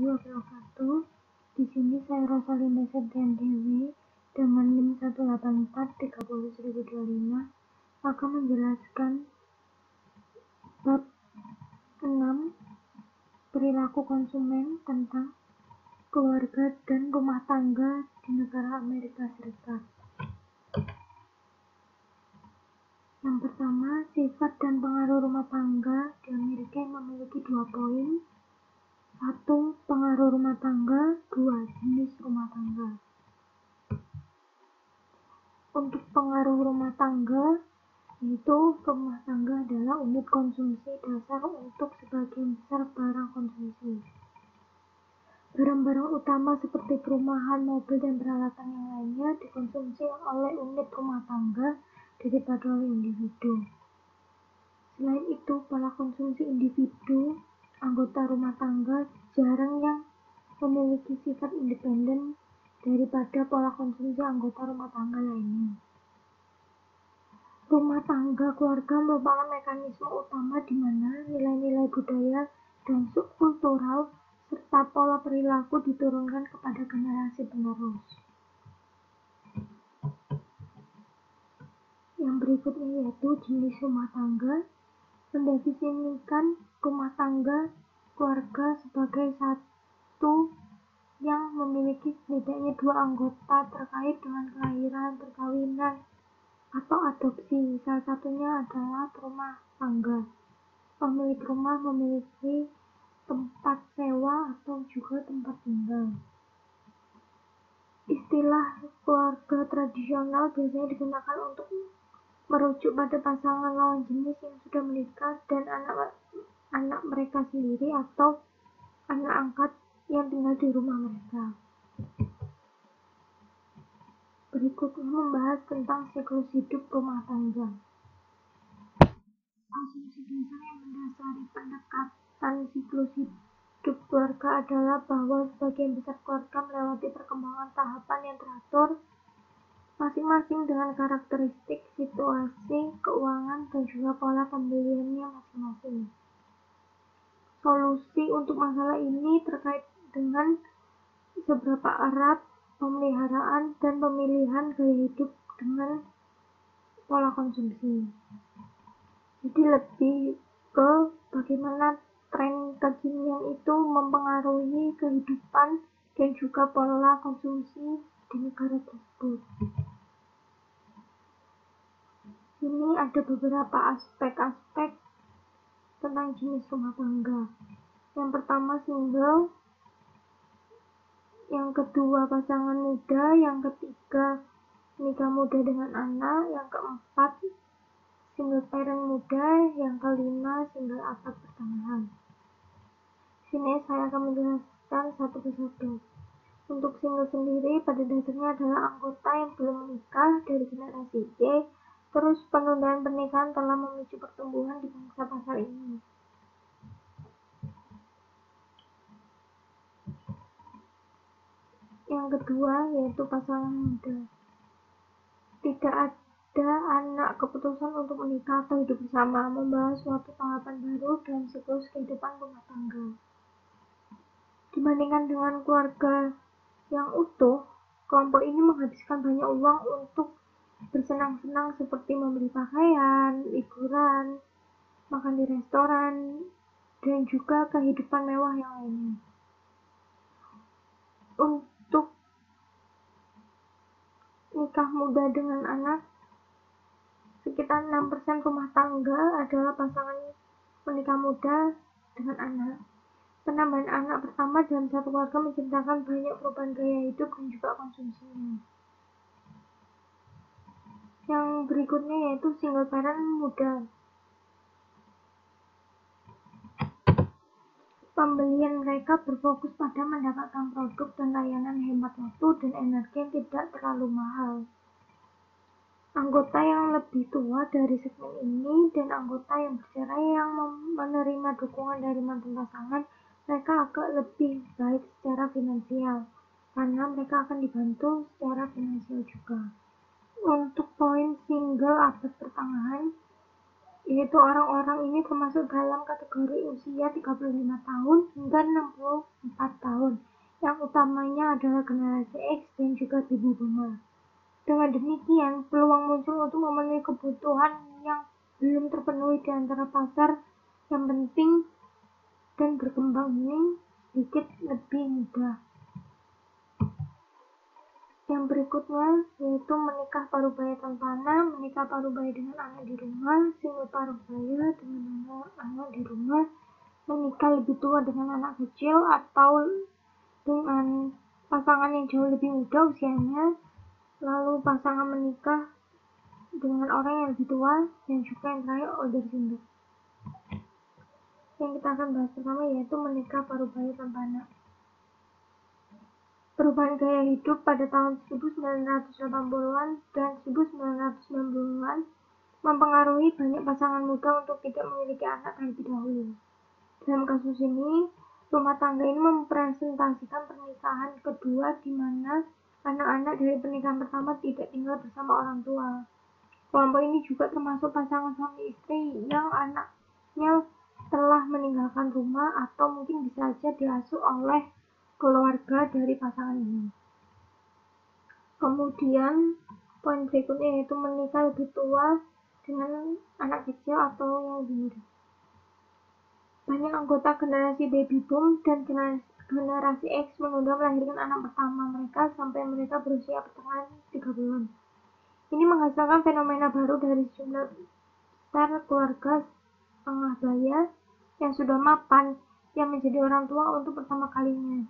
Warahmatullahi Wabarakatuh. Di sini saya Rosalinda Septian Dewi dengan NIM 1843025 akan menjelaskan bab 6 perilaku konsumen tentang keluarga dan rumah tangga di negara Amerika Serikat. Yang pertama, sifat dan pengaruh rumah tangga di Amerika yang memiliki 2 poin. 1. Pengaruh rumah tangga. 2. Jenis rumah tangga. Untuk pengaruh rumah tangga, yaitu rumah tangga adalah unit konsumsi dasar untuk sebagian besar barang konsumsi. Barang-barang utama seperti perumahan, mobil, dan peralatan yang lainnya dikonsumsi oleh unit rumah tangga daripada oleh individu. Selain itu, pola konsumsi individu anggota rumah tangga jarang yang memiliki sifat independen daripada pola konsumsi anggota rumah tangga lainnya. Rumah tangga keluarga merupakan mekanisme utama di mana nilai-nilai budaya dan subkultural serta pola perilaku diturunkan kepada generasi penerus. Yang berikutnya yaitu jenis rumah tangga. Mendefinisikan rumah tangga keluarga sebagai satu yang memiliki setidaknya 2 anggota terkait dengan kelahiran, perkawinan, atau adopsi. Salah satunya adalah rumah tangga. Pemilik rumah memiliki tempat sewa atau juga tempat tinggal. Istilah keluarga tradisional biasanya digunakan untuk merujuk pada pasangan lawan jenis yang sudah menikah dan anak mereka sendiri atau anak angkat yang tinggal di rumah mereka. Berikutnya membahas tentang siklus hidup rumah tangga. Asumsi dasar yang mendasari pendekatan siklus hidup keluarga adalah bahwa sebagian besar keluarga melewati perkembangan tahapan yang teratur, masing-masing dengan karakteristik, situasi, keuangan, dan juga pola pembeliannya masing-masing. Solusi untuk masalah ini terkait dengan seberapa erat pemeliharaan dan pemilihan gaya hidup dengan pola konsumsi. Jadi lebih ke bagaimana tren kekinian itu mempengaruhi kehidupan dan juga pola konsumsi di negara tersebut. Ini ada beberapa aspek-aspek tentang jenis rumah tangga. Yang pertama single, yang kedua pasangan muda, yang ketiga nikah muda dengan anak, yang keempat single parent muda, yang kelima single abad pertengahan. Sini saya akan menjelaskan satu persatu. Untuk single sendiri pada dasarnya adalah anggota yang belum menikah dari generasi Y. Terus penundaan pernikahan telah memicu pertumbuhan di bangsa pasar ini. Yang kedua yaitu pasangan muda. Tidak ada anak keputusan untuk menikah atau hidup bersama, membahas suatu tahapan baru dalam siklus kehidupan rumah tangga. Dibandingkan dengan keluarga yang utuh, kelompok ini menghabiskan banyak uang untuk bersenang-senang seperti membeli pakaian, liburan, makan di restoran, dan juga kehidupan mewah yang lainnya. Untuk nikah muda dengan anak, sekitar 6% rumah tangga adalah pasangan menikah muda dengan anak. Penambahan anak pertama dalam satu keluarga menciptakan banyak perubahan gaya hidup dan juga konsumsinya. Yang berikutnya yaitu single parent muda. Pembelian mereka berfokus pada mendapatkan produk dan layanan hemat waktu dan energi yang tidak terlalu mahal. Anggota yang lebih tua dari segmen ini dan anggota yang bercerai yang menerima dukungan dari mantan pasangan, mereka agak lebih baik secara finansial karena mereka akan dibantu secara finansial juga. Untuk poin single abad pertengahan, yaitu orang-orang ini termasuk dalam kategori usia 35 tahun hingga 64 tahun utamanya adalah generasi X dan juga baby boomer. Dengan demikian, peluang muncul untuk memenuhi kebutuhan yang belum terpenuhi di antara pasar yang penting dan berkembang ini sedikit lebih mudah. Yang berikutnya yaitu menikah parubaya tanpa anak, menikah parubaya dengan anak di rumah, single parubaya dengan anak di rumah, menikah lebih tua dengan anak kecil atau dengan pasangan yang jauh lebih muda usianya, lalu pasangan menikah dengan orang yang lebih tua, dan juga yang terakhir older single. Yang kita akan bahas pertama yaitu menikah parubaya tanpa anak. Perubahan gaya hidup pada tahun 1980-an dan 1990-an mempengaruhi banyak pasangan muda untuk tidak memiliki anak terlebih dahulu. Dalam kasus ini, rumah tangga ini mempresentasikan pernikahan kedua di mana anak-anak dari pernikahan pertama tidak tinggal bersama orang tua. Kelompok ini juga termasuk pasangan suami istri yang anaknya telah meninggalkan rumah atau mungkin bisa saja diasuh oleh keluarga dari pasangan ini. Kemudian, poin berikutnya yaitu menikah lebih tua dengan anak kecil atau yang lebih muda. Banyak anggota generasi baby boom dan generasi X menunda melahirkan anak pertama mereka sampai mereka berusia pertengahan 30-an. Ini menghasilkan fenomena baru dari sejumlah besar keluarga setengah baya yang sudah mapan yang menjadi orang tua untuk pertama kalinya.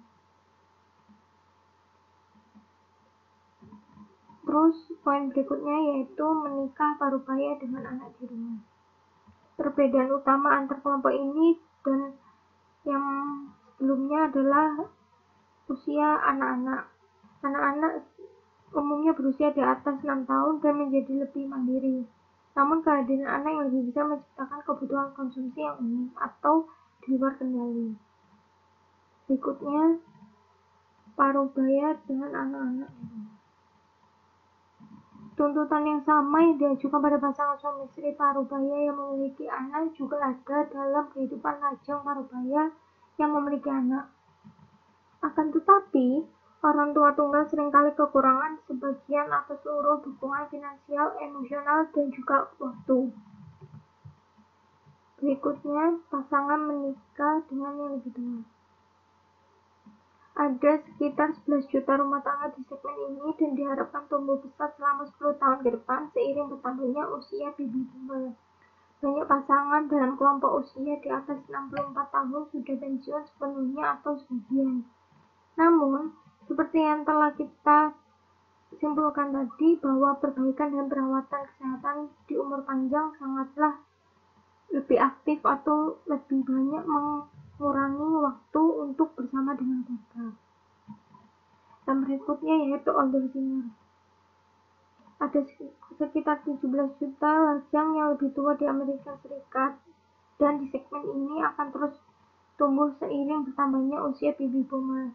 Terus poin berikutnya yaitu menikah parubaya dengan anak di rumah. Perbedaan utama antar kelompok ini dan yang sebelumnya adalah usia anak-anak. Anak-anak umumnya berusia di atas 6 tahun dan menjadi lebih mandiri. Namun kehadiran anak yang lebih bisa menciptakan kebutuhan konsumsi yang unik atau di luar kendali. Berikutnya, parubaya dengan anak-anak. Tuntutan yang sama yang diajukan pada pasangan suami istri parubaya yang memiliki anak juga ada dalam kehidupan lajang parubaya yang memiliki anak. Akan tetapi, orang tua tunggal seringkali kekurangan sebagian atau seluruh dukungan finansial, emosional, dan juga waktu. Berikutnya, pasangan menikah dengan yang lebih tua. Ada sekitar 11 juta rumah tangga di segmen ini dan diharapkan tumbuh besar selama 10 tahun ke depan seiring bertambahnya usia baby boomer. Banyak pasangan dalam kelompok usia di atas 64 tahun sudah pensiun sepenuhnya atau sebagian. Namun, seperti yang telah kita simpulkan tadi bahwa perbaikan dan perawatan kesehatan di umur panjang sangatlah lebih aktif atau lebih banyak mengurangi waktu untuk bersama dengan keluarga. Dan berikutnya yaitu older senior. Ada sekitar 17 juta lajang yang lebih tua di Amerika Serikat dan di segmen ini akan terus tumbuh seiring bertambahnya usia baby boomer.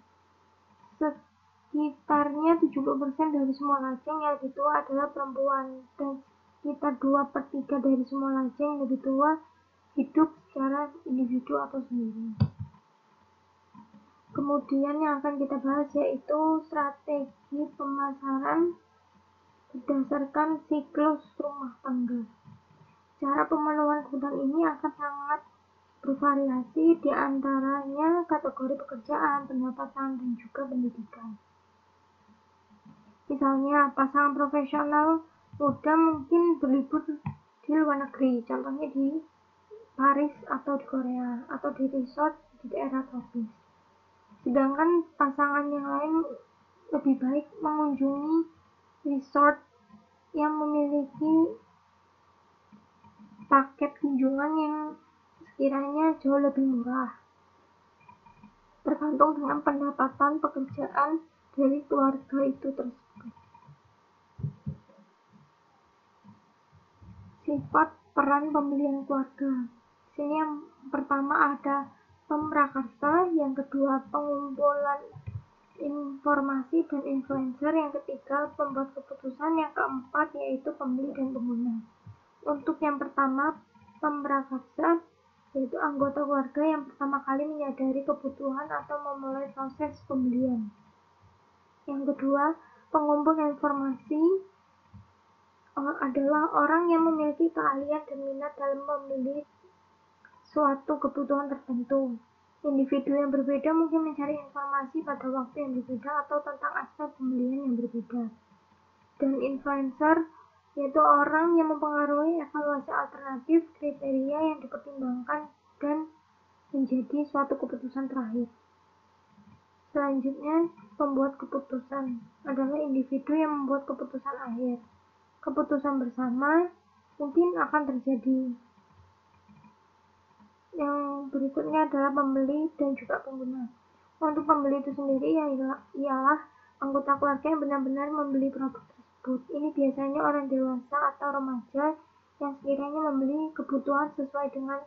Sekitarnya 70% dari semua lajang yang lebih tua adalah perempuan dan sekitar 2/3 dari semua lajang yang lebih tua hidup secara individu atau sendiri. Kemudian yang akan kita bahas yaitu strategi pemasaran berdasarkan siklus rumah tangga. Cara pemenuhan kebutuhan ini akan sangat bervariasi, di antaranya kategori pekerjaan, pendapatan, dan juga pendidikan. Misalnya, pasangan profesional muda mungkin berlibur di luar negeri, contohnya di Paris atau di Korea, atau di resort di daerah tropis. Sedangkan pasangan yang lain lebih baik mengunjungi resort yang memiliki paket kunjungan yang sekiranya jauh lebih murah, tergantung dengan pendapatan pekerjaan dari keluarga itu tersebut. Sifat peran pembelian keluarga. Di sini yang pertama ada pemrakarsa, yang kedua pengumpulan informasi dan influencer, yang ketiga pembuat keputusan, yang keempat yaitu pembeli dan pengguna. Untuk yang pertama, pemrakarsa, yaitu anggota keluarga yang pertama kali menyadari kebutuhan atau memulai proses pembelian. Yang kedua, pengumpul informasi adalah orang yang memiliki keahlian dan minat dalam memilih suatu kebutuhan tertentu. Individu yang berbeda mungkin mencari informasi pada waktu yang berbeda atau tentang aspek pembelian yang berbeda. Dan influencer yaitu orang yang mempengaruhi evaluasi alternatif kriteria yang dipertimbangkan dan menjadi suatu keputusan terakhir. Selanjutnya, pembuat keputusan adalah individu yang membuat keputusan akhir. Keputusan bersama mungkin akan terjadi. Yang berikutnya adalah pembeli dan juga pengguna. Untuk pembeli itu sendiri ialah anggota keluarga yang benar-benar membeli produk tersebut. Ini biasanya orang dewasa atau remaja yang sekiranya membeli kebutuhan sesuai dengan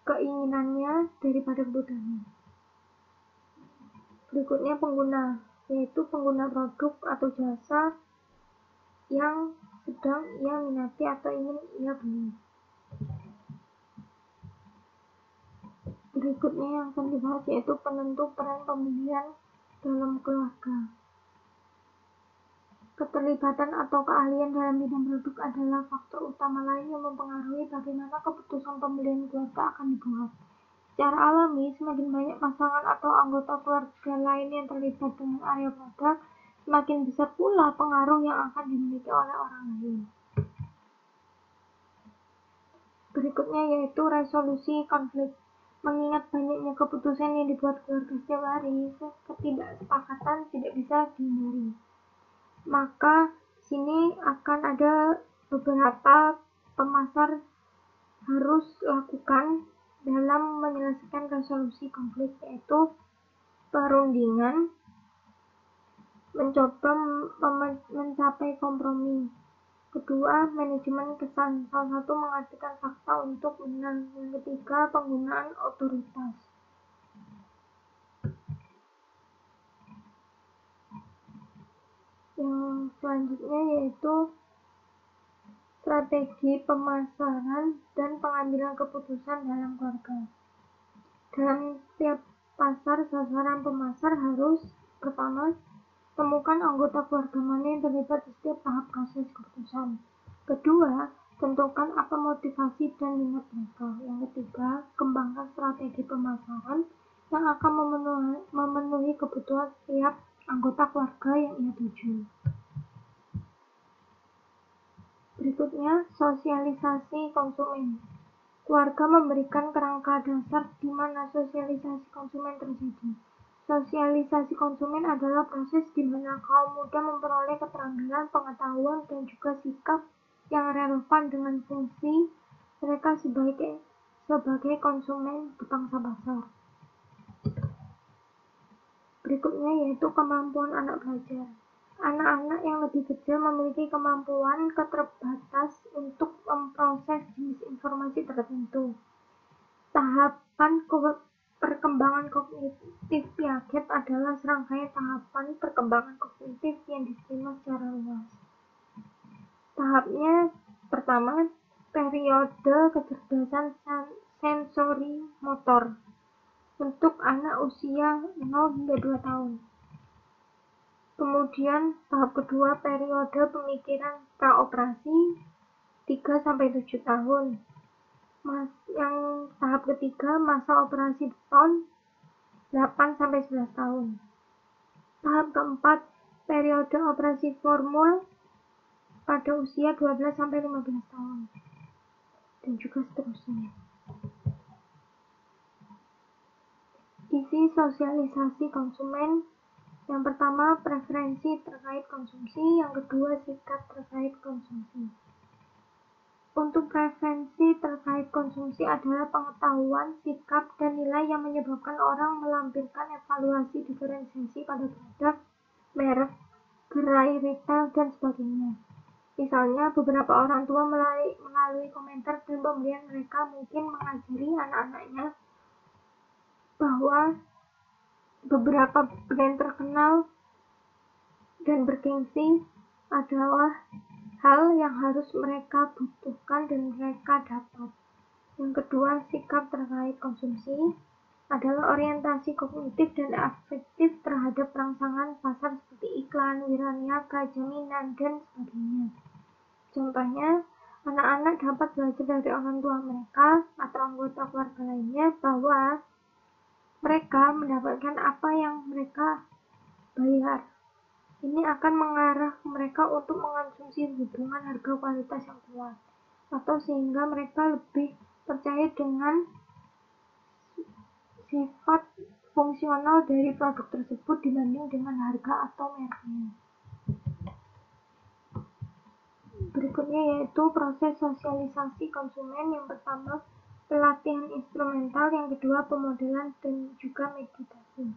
keinginannya daripada kebutuhannya. Berikutnya pengguna, yaitu pengguna produk atau jasa yang sedang ia minati atau ingin ia beli. Berikutnya yang akan dibahas yaitu penentu peran pembelian dalam keluarga. Keterlibatan atau keahlian dalam bidang produk adalah faktor utama lain yang mempengaruhi bagaimana keputusan pembelian keluarga akan dibuat. Secara alami, semakin banyak pasangan atau anggota keluarga lain yang terlibat dengan area produk, semakin besar pula pengaruh yang akan dimiliki oleh orang lain. Berikutnya yaitu resolusi konflik. Mengingat banyaknya keputusan yang dibuat keluarga setiap hari, ketidaksepakatan tidak bisa dihindari. Maka sini akan ada beberapa pemasar harus lakukan dalam menyelesaikan resolusi konflik, yaitu perundingan, mencoba mencapai kompromi. Kedua, manajemen kesan. Salah satu mengartikan fakta untuk menang. Yang ketiga, penggunaan otoritas. Yang selanjutnya yaitu strategi pemasaran dan pengambilan keputusan dalam keluarga. Dalam setiap pasar, sasaran pemasar harus pertama, temukan anggota keluarga mana yang terlibat di setiap tahap proses keputusan. Kedua, tentukan apa motivasi dan minat mereka. Yang ketiga, kembangkan strategi pemasaran yang akan memenuhi kebutuhan setiap anggota keluarga yang ia tuju. Berikutnya, sosialisasi konsumen. Keluarga memberikan kerangka dasar di mana sosialisasi konsumen terjadi. Sosialisasi konsumen adalah proses di mana kaum muda memperoleh keterampilan, pengetahuan, dan juga sikap yang relevan dengan fungsi mereka sebagai konsumen di pangsa pasar. Berikutnya yaitu kemampuan anak belajar. Anak-anak yang lebih kecil memiliki kemampuan terbatas untuk memproses jenis informasi tertentu. Tahapan perkembangan kognitif Piaget adalah serangkaian tahapan perkembangan kognitif yang diterima secara luas. Tahapnya pertama, periode kecerdasan sensori motor untuk anak usia 0 hingga 2 tahun. Kemudian tahap kedua, periode pemikiran praoperasi 3-7 tahun. Yang tahap ketiga, masa operasi beton 8-11 tahun. Tahap keempat, periode operasi formul pada usia 12-15 tahun. Dan juga seterusnya. Isi sosialisasi konsumen. Yang pertama, preferensi terkait konsumsi. Yang kedua, sikap terkait konsumsi. Untuk preferensi terkait konsumsi adalah pengetahuan, sikap, dan nilai yang menyebabkan orang melampirkan evaluasi diferensiasi pada produk, merek, gerai retail, dan sebagainya. Misalnya, beberapa orang tua melalui komentar dan pembelian mereka mungkin mengajari anak-anaknya bahwa beberapa brand terkenal dan bergengsi adalah hal yang harus mereka butuhkan dan mereka dapat. Yang kedua, sikap terkait konsumsi. adalah orientasi kognitif dan afektif terhadap rangsangan pasar seperti iklan, wiraniaga, jaminan, dan sebagainya. Contohnya, anak-anak dapat belajar dari orang tua mereka atau anggota keluarga lainnya bahwa mereka mendapatkan apa yang mereka bayar. Ini akan mengarah mereka untuk mengonsumsi hubungan harga kualitas yang kuat, atau sehingga mereka lebih percaya dengan sifat fungsional dari produk tersebut dibanding dengan harga atau mereknya. Berikutnya yaitu proses sosialisasi konsumen. Yang pertama, pelatihan instrumental, yang kedua pemodelan dan juga meditasi.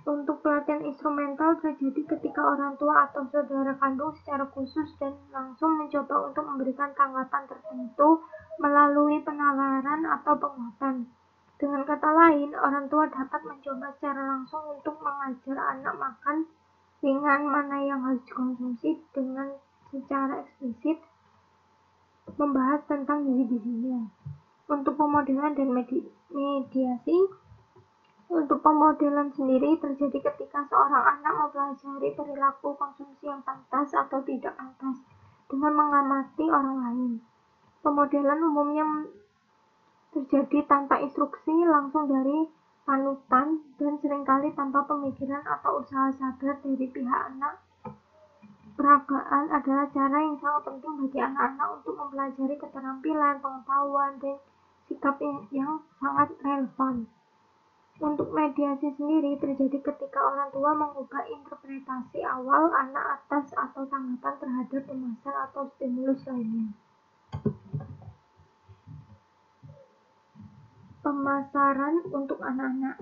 Untuk pelatihan instrumental terjadi ketika orang tua atau saudara kandung secara khusus dan langsung mencoba untuk memberikan tanggapan tertentu melalui penawaran atau penguatan. Dengan kata lain, orang tua dapat mencoba secara langsung untuk mengajar anak makan ringan mana yang harus dikonsumsi dengan secara eksplisit membahas tentang gizi-gizinya. Untuk pemodelan dan mediasi, untuk pemodelan sendiri terjadi ketika seorang anak mempelajari perilaku konsumsi yang pantas atau tidak pantas dengan mengamati orang lain. Pemodelan umumnya terjadi tanpa instruksi langsung dari panutan dan seringkali tanpa pemikiran atau usaha sadar dari pihak anak. Peragaan adalah cara yang sangat penting bagi anak-anak untuk mempelajari keterampilan, pengetahuan, dan sikap yang sangat relevan. Untuk mediasi sendiri terjadi ketika orang tua mengubah interpretasi awal anak atas atau tanggapan terhadap pemasaran atau stimulus lainnya. Pemasaran untuk anak-anak.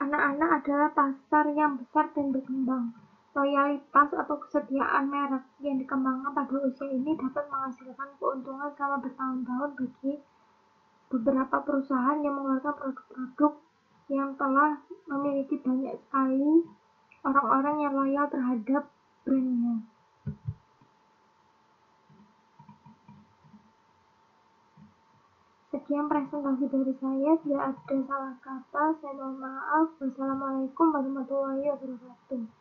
Anak-anak adalah pasar yang besar dan berkembang. Loyalitas atau kesetiaan merek yang dikembangkan pada usia ini dapat menghasilkan keuntungan selama bertahun-tahun bagi beberapa perusahaan yang mengeluarkan produk-produk yang telah memiliki banyak sekali orang-orang yang loyal terhadap brandnya. Sekian presentasi dari saya. Bila ada salah kata, saya mohon maaf. Wassalamualaikum warahmatullahi wabarakatuh.